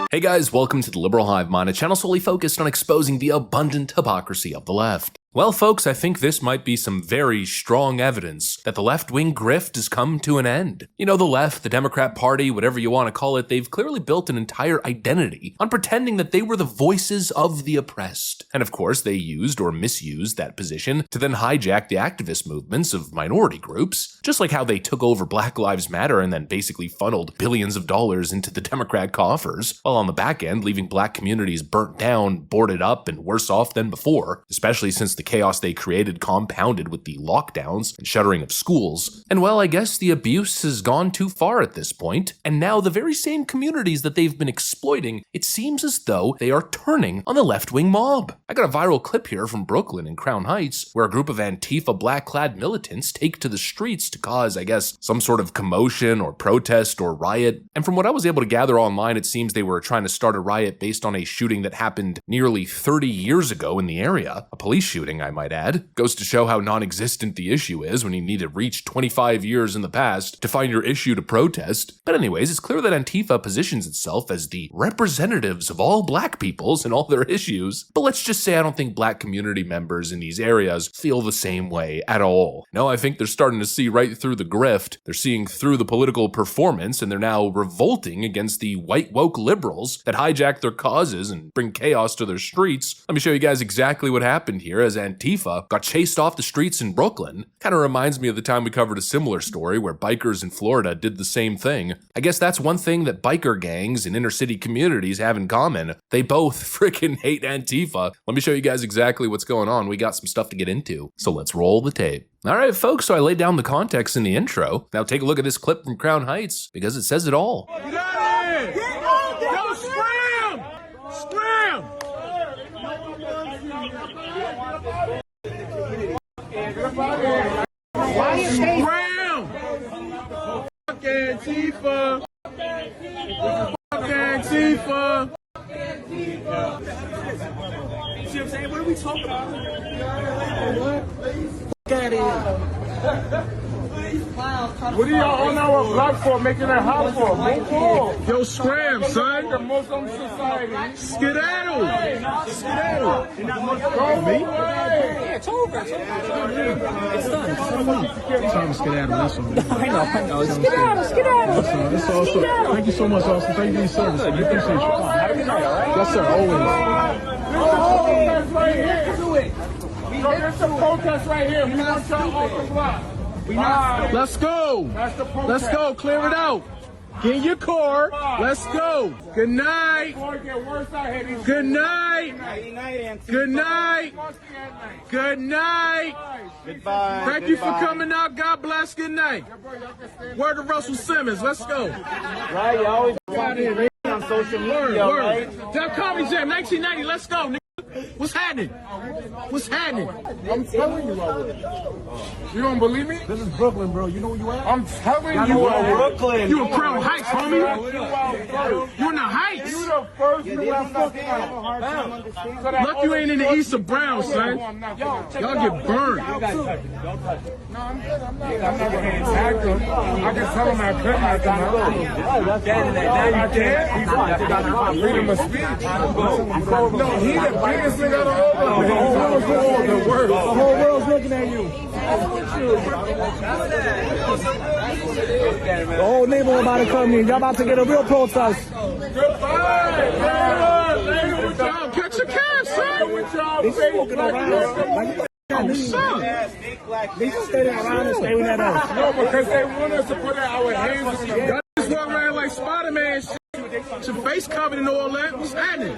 Hey guys, welcome to the Liberal Hive Mind, a channel solely focused on exposing the abundant hypocrisy of the left. Well folks, I think this might be some very strong evidence that the left-wing grift has come to an end. You know, the left, the Democrat Party, whatever you want to call it, they've clearly built an entire identity on pretending that they were the voices of the oppressed. And of course, they used or misused that position to then hijack the activist movements of minority groups, just like how they took over Black Lives Matter and then basically funneled billions of dollars into the Democrat coffers, while on the back end leaving black communities burnt down, boarded up, and worse off than before, especially since the chaos they created compounded with the lockdowns and shuttering of schools. And well, I guess the abuse has gone too far at this point, and now the very same communities that they've been exploiting, it seems as though they are turning on the left-wing mob. I got a viral clip here from Brooklyn and Crown Heights, where a group of Antifa black-clad militants take to the streets to cause, I guess, some sort of commotion or protest or riot. And from what I was able to gather online, it seems they were trying to start a riot based on a shooting that happened nearly 30 years ago in the area. A police shooting, I might add. Goes to show how non-existent the issue is when you need to reach 25 years in the past to find your issue to protest. But anyways, it's clear that Antifa positions itself as the representatives of all black peoples and all their issues. But let's just say I don't think black community members in these areas feel the same way at all. No, I think they're starting to see right through the grift. They're seeing through the political performance, and they're now revolting against the white woke liberals that hijack their causes and bring chaos to their streets. Let me show you guys exactly what happened here as Antifa got chased off the streets in Brooklyn. Kind of reminds me of the time we covered a similar story where bikers in Florida did the same thing. I guess that's one thing that biker gangs in inner city communities have in common. They both freaking hate Antifa. Let me show you guys exactly what's going on. We got some stuff to get into, so let's roll the tape. Alright folks, so I laid down the context in the intro. Now take a look at this clip from Crown Heights, because it says it all. Get out of here! Yo, scram! Scram! Scram! Fuck Antifa! Fuck Antifa! See what I'm saying? What are we talking about? Get out. What are y'all on our block for, making it hot for? Move on. Yo, scram, son. The Muslim society. Skedaddle. Skedaddle. Go me? Yeah, it's over. It's done. It's time to skedaddle. That's all. I know. Skedaddle. Skedaddle. That's all. Thank you so much, Austin. Thank you for your service. I appreciate you. Have a good night, all right? Yes, sir. Always. Right here. Do it. So there's some protest right here. We want y'all off the block. Let's go. Let's go. Clear it out. Get in your car. Let's go. Good night. Good night. Good night. Good night. Goodbye. Thank you for coming out. God bless. Good night. Word to Russell Simmons. Let's go. Right, you always got it on social media, right? Tell Comedy Jam 1990. Let's go. What's happening? What's happening? I'm telling you already. You don't believe me? This is Brooklyn, bro. You know where you at? I'm telling you Brooklyn. You in Crown Heights, homie. You in the Heights. You the first new out fucking. Look, you ain't in the East of Brown, son. Y'all get burned. Don't touch it. Don't touch it. No, I'm good. I'm not going to attack him. I can tell him I couldn't. I can. I can't. Freedom of speech. No, he the biggest nigga out of all the world. The whole world's looking at you. The whole neighborhood about to come in. Y'all about to get a real protest. Goodbye. Y'all catch a cab, son. They smoking around. Oh, son. They just stay there around and stay with that else. No, because they want us to put our hands on them. Y'all just walk around like Spider-Man shit. Your face covered in all that. What's happening?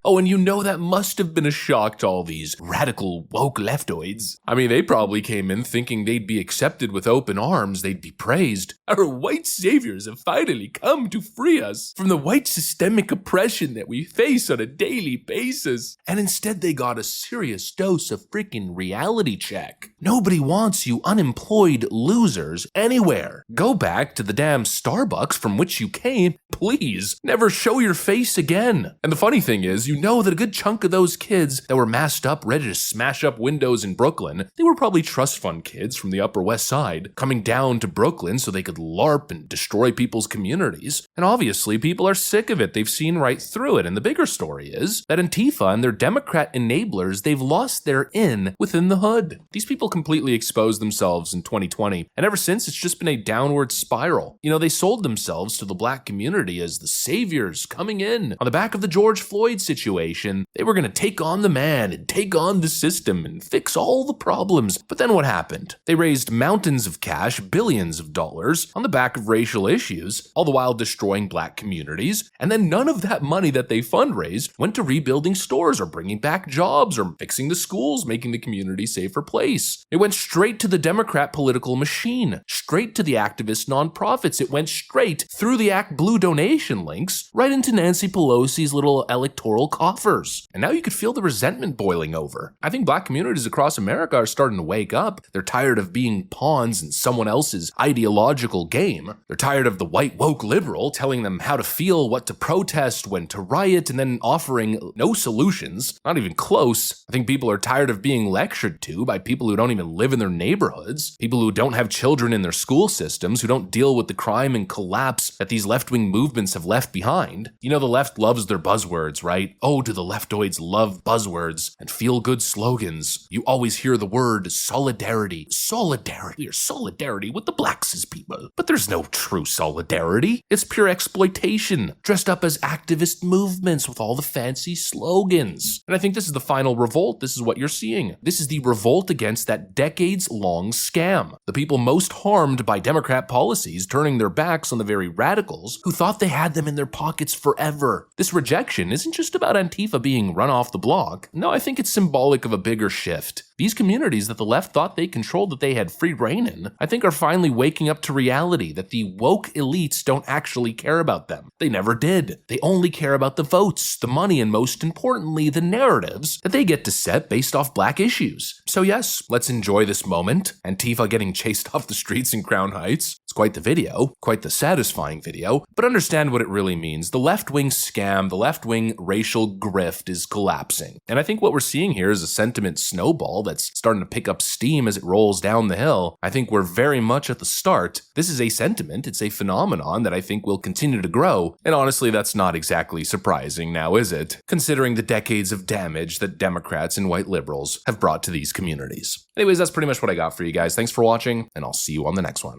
Oh, and you know that must have been a shock to all these radical woke leftoids. I mean, they probably came in thinking they'd be accepted with open arms, they'd be praised. Our white saviors have finally come to free us from the white systemic oppression that we face on a daily basis. And instead they got a serious dose of freaking reality check. Nobody wants you unemployed unemployed losers anywhere. Go back to the damn Starbucks from which you came, please. Never show your face again. And the funny thing is, you know that a good chunk of those kids that were masked up, ready to smash up windows in Brooklyn, they were probably trust fund kids from the Upper West Side, coming down to Brooklyn so they could LARP and destroy people's communities. And obviously, people are sick of it. They've seen right through it. And the bigger story is that Antifa and their Democrat enablers, they've lost their in within the hood. These people completely exposed themselves in 2020. And ever since, it's just been a downward spiral. You know, they sold themselves to the black community as the saviors coming in. On the back of the George Floyd situation, they were going to take on the man and take on the system and fix all the problems. But then what happened? They raised mountains of cash, billions of dollars, on the back of racial issues, all the while destroying black communities. And then none of that money that they fundraised went to rebuilding stores or bringing back jobs or fixing the schools, making the community a safer place. It went straight to the Democrat political machine, straight to the activist nonprofits. It went straight through the Act Blue donation links right into Nancy Pelosi's little electoral coffers. And now you could feel the resentment boiling over. I think black communities across America are starting to wake up. They're tired of being pawns in someone else's ideological game. They're tired of the white woke liberal telling them how to feel, what to protest, when to riot, and then offering no solutions, not even close. I think people are tired of being lectured to by people who don't even live in their neighborhoods, people who don't have children in their school systems, who don't deal with the crime and collapse that these left-wing movements have left behind. You know, the left loves their buzzwords, right? Oh, do the leftoids love buzzwords and feel-good slogans? You always hear the word solidarity. Solidarity or solidarity with the blacks as people. But there's no true solidarity. It's pure exploitation, dressed up as activist movements with all the fancy slogans. And I think this is the final revolt. This is what you're seeing. This is the revolt against that decades-long scam. The people most harmed by Democrat policies turning their backs on the very radicals who thought they had them in their pockets forever. This rejection isn't just about Antifa being run off the block. No, I think it's symbolic of a bigger shift. These communities that the left thought they controlled, that they had free reign in, I think are finally waking up to reality that the woke elites don't actually care about them. They never did. They only care about the votes, the money, and most importantly, the narratives that they get to set based off black issues. So yes, let's enjoy this moment. Antifa getting chased off the streets in Crown Heights. It's quite the video, quite the satisfying video, but understand what it really means. The left-wing scam, the left-wing racial grift is collapsing. And I think what we're seeing here is a sentiment snowball that's starting to pick up steam as it rolls down the hill. I think we're very much at the start. This is a sentiment, it's a phenomenon that I think will continue to grow. And honestly, that's not exactly surprising now, is it? Considering the decades of damage that Democrats and white liberals have brought to these communities. Anyways, that's pretty much what I got for you guys. Thanks for watching, and I'll see you on the next one.